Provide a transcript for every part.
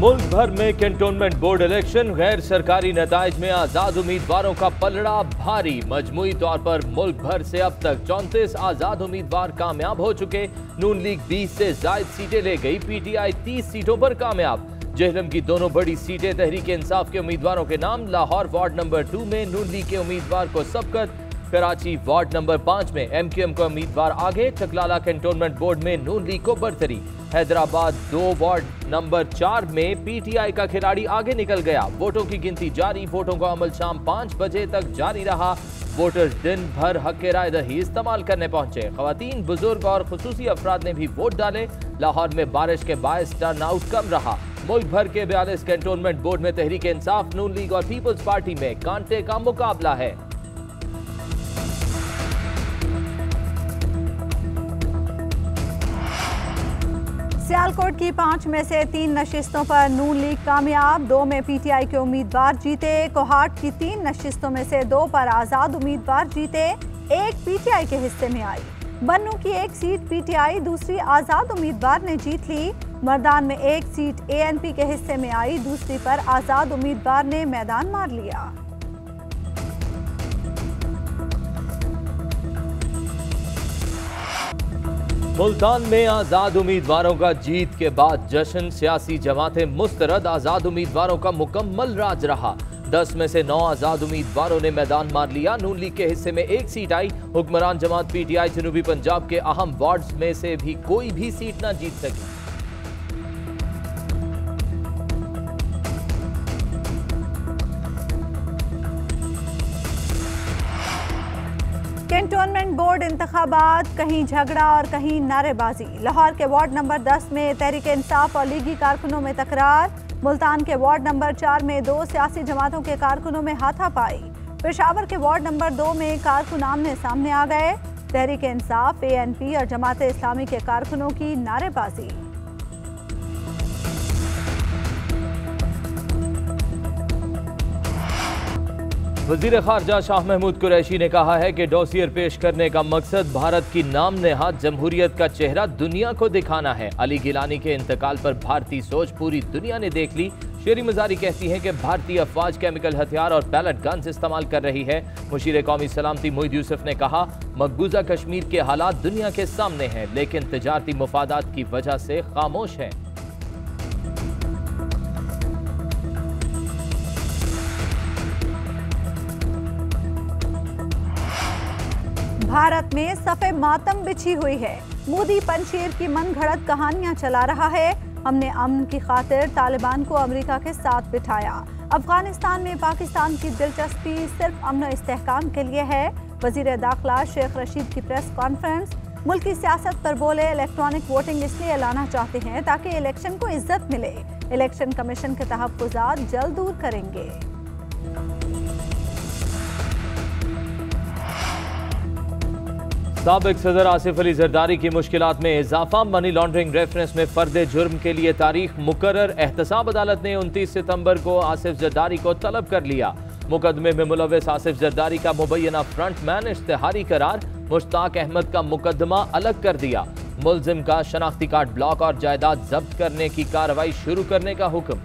मुल्क भर में कैंटोनमेंट बोर्ड इलेक्शन, गैर सरकारी नताइज में आजाद उम्मीदवारों का पलड़ा भारी। मजमूई तौर पर मुल्क भर से अब तक 34 आजाद उम्मीदवार कामयाब हो चुके। नून लीग 20 से जायद सीटें ले गई, पीटीआई 30 सीटों पर कामयाब। जेहलम की दोनों बड़ी सीटें तहरीक इंसाफ के उम्मीदवारों के नाम। लाहौर वार्ड नंबर 2 में नून लीग के उम्मीदवार को सबकत। कराची वार्ड नंबर 5 में एमक्यूएम का उम्मीदवार आगे। चकलाला कैंटोनमेंट बोर्ड में नून लीग को बरतरी। हैदराबाद 2 वार्ड नंबर 4 में पीटीआई का खिलाड़ी आगे निकल गया। वोटों की गिनती जारी। वोटों का अमल शाम 5 बजे तक जारी रहा। वोटर्स दिन भर हक राय दही इस्तेमाल करने पहुंचे। खवातीन, बुजुर्ग और खुसूसी अफराद ने भी वोट डाले। लाहौर में बारिश के बायस टर्न आउट कम रहा। मुल्क भर के 42 कैंटोनमेंट बोर्ड में तहरीक इंसाफ, नून लीग और पीपल्स पार्टी में कांटे का मुकाबला है। सियालकोट की 5 में से 3 नशिस्तों पर नून लीग कामयाब। 2 में पीटीआई के उम्मीदवार जीते। कोहाट की 3 नशिस्तों में से 2 पर आजाद उम्मीदवार जीते, 1 पीटीआई के हिस्से में आई। बन्नू की 1 सीट पीटीआई, दूसरी आजाद उम्मीदवार ने जीत ली। मर्दान में 1 सीट एएनपी के हिस्से में आई, दूसरी पर आजाद उम्मीदवार ने मैदान मार लिया। मुल्तान में आजाद उम्मीदवारों का जीत के बाद जश्न, सियासी जमातें मुस्तरद। आजाद उम्मीदवारों का मुकम्मल राज रहा। 10 में से 9 आजाद उम्मीदवारों ने मैदान मार लिया। नून लीग के हिस्से में 1 सीट आई। हुक्मरान जमात पीटीआई जनूबी पंजाब के अहम वार्ड्स में से भी कोई भी सीट न जीत सकी। कैंटोनमेंट बोर्ड इंतखाबात, कहीं झगड़ा और कहीं नारेबाजी। लाहौर के वार्ड नंबर 10 में तहरीक इंसाफ और लीगी कारकुनों में तकरार। मुल्तान के वार्ड नंबर 4 में 2 सियासी जमातों के कारकुनों में हाथापाई। पेशावर के वार्ड नंबर 2 में कारकुन आमने सामने आ गए। तहरीक इंसाफ, एएनपी और जमात इस्लामी के कारकुनों की नारेबाजी। वज़ीर ख़ारजा शाह महमूद कुरैशी ने कहा है कि डोसियर पेश करने का मकसद भारत की नाम नेहाद जमहूरियत का चेहरा दुनिया को दिखाना है। अली गिलानी के इंतकाल पर भारतीय सोच पूरी दुनिया ने देख ली। शेरी मजारी कहती है कि भारतीय अफवाज केमिकल हथियार और पैलेट गन्स इस्तेमाल कर रही है। मुशीर कौमी सलामती मोहिद यूसुफ ने कहा, मकबूजा कश्मीर के हालात दुनिया के सामने हैं, लेकिन तिजारती मुफादात की वजह से खामोश है। भारत में सफ़े मातम बिछी हुई है। मोदी पंशेर की मनगढ़ंत कहानियां चला रहा है। हमने अमन की खातिर तालिबान को अमेरिका के साथ बिठाया। अफगानिस्तान में पाकिस्तान की दिलचस्पी सिर्फ अमन इस्तेहकाम के लिए है। वजीर दाखिला शेख रशीद की प्रेस कॉन्फ्रेंस। मुल्की सियासत पर बोले, इलेक्ट्रॉनिक वोटिंग इसलिए लाना चाहते हैं ताकि इलेक्शन को इज्जत मिले। इलेक्शन कमीशन के तहफ़्फ़ुज़ात जल्द दूर करेंगे। साबिक सदर आसिफ अली जरदारी की मुश्किलात में इजाफा। मनी लॉन्ड्रिंग रेफरेंस में फर्द जुर्म के लिए तारीख मुकर्रर। एहतसाब अदालत ने 29 सितंबर को आसिफ जरदारी को तलब कर लिया। मुकदमे में मुलव्वस आसिफ जरदारी का मुबैना फ्रंटमैन इश्तिहारी करार। मुश्ताक अहमद का मुकदमा अलग कर दिया। मुलजिम का शनाख्ती कार्ड ब्लॉक और जायदाद जब्त करने की कार्रवाई शुरू करने का हुक्म।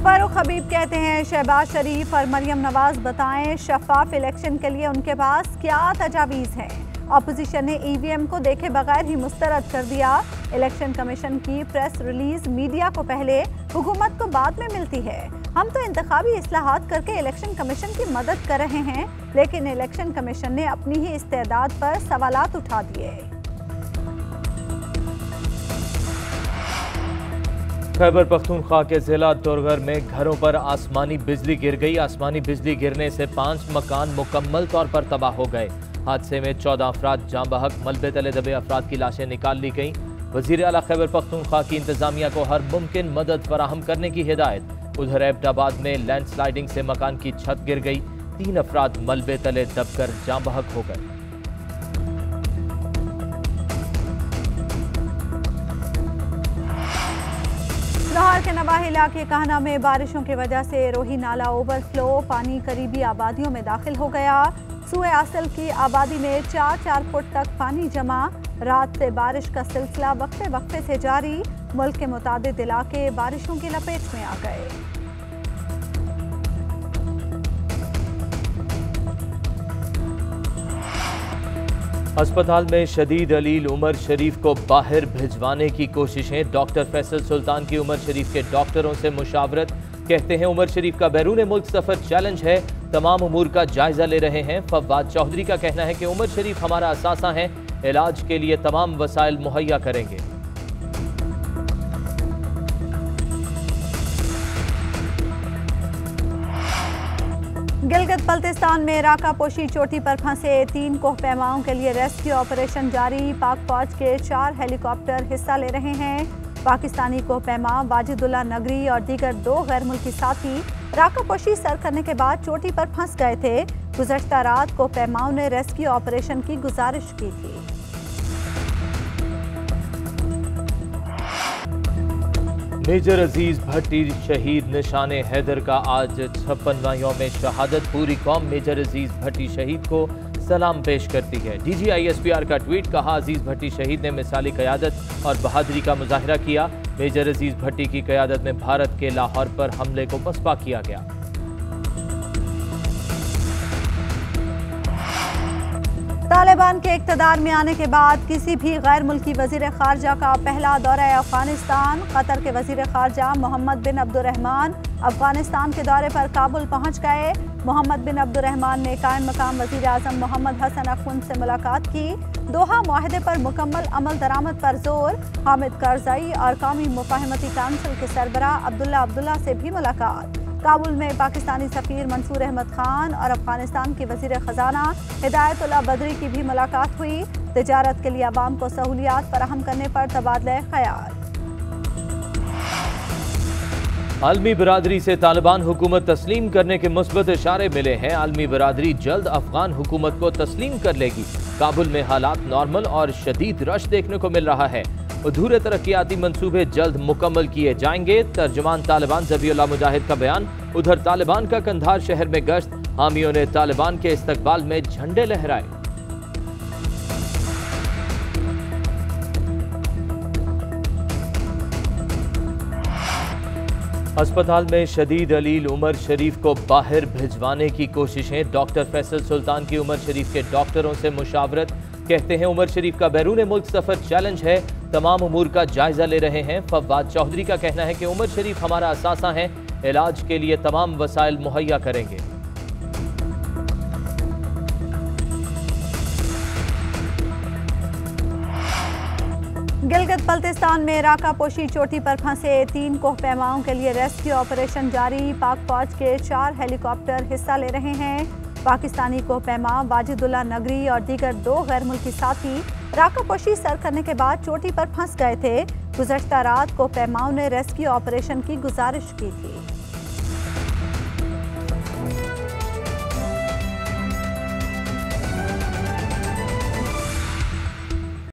फारूक हबीब कहते हैं, शहबाज शरीफ और मरियम नवाज बताएं शफाफ इलेक्शन के लिए उनके पास क्या तजावीज़ हैं। अपोजिशन ने ईवीएम को देखे बगैर ही मुस्तरद कर दिया। इलेक्शन कमीशन की प्रेस रिलीज मीडिया को पहले, हुकूमत को बाद में मिलती है। हम तो इंतखाबी इस्लाहात करके इलेक्शन कमीशन की मदद कर रहे हैं, लेकिन इलेक्शन कमीशन ने अपनी ही इस्तेदाद पर सवालात उठा दिए। खैबर पख्तूनख्वा के जिला तोरगर में घरों पर आसमानी बिजली गिर गई। आसमानी बिजली गिरने से 5 मकान मुकम्मल तौर पर तबाह हो गए। हादसे में 14 अफराद जाँ बहक। मलबे तले दबे अफराद की लाशें निकाल ली गईं। वज़ीर आला खैबर पख्तूनख्वा की इंतजामिया को हर मुमकिन मदद फराहम करने की हिदायत। उधर एबटाबाद में लैंडस्लाइडिंग से मकान की छत गिर गई। 3 अफराद मलबे तले दबकर जाँ बहक हो गए। लाहौर के नवाही इलाके कहना में बारिशों की वजह से रोही नाला ओवरफ्लो। पानी करीबी आबादियों में दाखिल हो गया। सूए असल की आबादी में 4-4 फुट तक पानी जमा। रात से बारिश का सिलसिला वक्फे वक्फे से जारी। मुल्क के मुताबिक इलाके बारिशों की लपेट में आ गए। अस्पताल में शदीद अलील उमर शरीफ को बाहर भिजवाने की कोशिशें। डॉक्टर फैसल सुल्तान की उमर शरीफ के डॉक्टरों से मुशावरत। कहते हैं उमर शरीफ का बैरून मुल्क सफर चैलेंज है, तमाम उमूर का जायजा ले रहे हैं। फवाद चौधरी का कहना है कि उमर शरीफ हमारा असासा है, इलाज के लिए तमाम वसाइल मुहैया करेंगे। गिलगित बल्तिस्तान में राका पोशी चोटी पर फंसे 3 कोहपैमाओं के लिए रेस्क्यू ऑपरेशन जारी। पाक फौज के 4 हेलीकॉप्टर हिस्सा ले रहे हैं। पाकिस्तानी कोहपैमा वाजिदुल्ला नगरी और दीगर 2 गैर मुल्की साथी राका पोशी सर करने के बाद चोटी पर फंस गए थे। गुज़श्ता रात कोहपैमाओं ने रेस्क्यू ऑपरेशन की गुजारिश की थी। मेजर अजीज भट्टी शहीद निशाने हैदर का आज 56वां यौम शहादत। पूरी कौम मेजर अजीज भट्टी शहीद को सलाम पेश करती है। DGISPR का ट्वीट, कहा अजीज भट्टी शहीद ने मिसाली क़यादत और बहादुरी का मुजाहिरा किया। मेजर अजीज भट्टी की क़यादत में भारत के लाहौर पर हमले को पसपा किया गया। तालिबान के इक़्तिदार में आने के बाद किसी भी गैर मुल्की वज़ीर ख़ारजा का पहला दौरा अफ़गानिस्तान। कतर के वज़ीर ख़ारजा मोहम्मद बिन अब्दुर्रहमान अफ़गानिस्तान के दौरे पर काबुल पहुँच गए। मोहम्मद बिन अब्दुर्रहमान ने कायम मकाम वज़ीर आज़म मोहम्मद हसन अख़ुंद से मुलाकात की। दोहा मुआहदे पर मुकम्मल अमल दरामद पर जोर। हामिद करज़ई और कौमी मुफ़ाहमती काउंसिल के सरबराह अब्दुल्ला से भी मुलाकात। काबुल में पाकिस्तानी सफ़ीर मंसूर अहमद खान और अफगानिस्तान के वज़ीर ख़जाना हिदायतुल्लाह बदरी की भी मुलाकात हुई। तिजारत के लिए अवाम को सहूलियात फराहम करने पर तबादला ख्याल। आलमी बरादरी से तालिबान हुकूमत तस्लीम करने के मुस्बत इशारे मिले हैं। आलमी बरादरी जल्द अफगान हुकूमत को तस्लीम कर लेगी। काबुल में हालात नॉर्मल और शदीद रश देखने को मिल रहा है। अधूरे तरक्याती मंसूबे जल्द मुकम्मल किए जाएंगे। तर्जुमान तालिबान ज़बीउल्लाह मुजाहिद का बयान। उधर तालिबान का कंधार शहर में गश्त, हामियों ने तालिबान के इस्तकबाल में झंडे लहराए। अस्पताल में शदीद अलील उमर शरीफ को बाहर भिजवाने की कोशिशें। डॉक्टर फैसल सुल्तान की उमर शरीफ के डॉक्टरों से मुशावरत। कहते हैं उमर शरीफ का बैरून मुल्क सफर चैलेंज है, तमाम उमूर का जायजा ले रहे हैं। फवाद चौधरी का कहना है कि उमर शरीफ हमारा असासा है, इलाज के लिए तमाम वसाइल मुहैया करेंगे। गिलगित बल्तिस्तान में राका पोशी चोटी पर फंसे 3 कोहपैमाओं के लिए रेस्क्यू ऑपरेशन जारी। पाक फौज के 4 हेलीकॉप्टर हिस्सा ले रहे हैं। पाकिस्तानी कोहपैमा वाजिदुल्ला नगरी और दीगर 2 गैर मुल्की साथी राका पोशी सर करने के बाद चोटी पर फंस गए थे। गुज़श्ता रात कोहपैमाओं ने रेस्क्यू ऑपरेशन की गुजारिश की थी।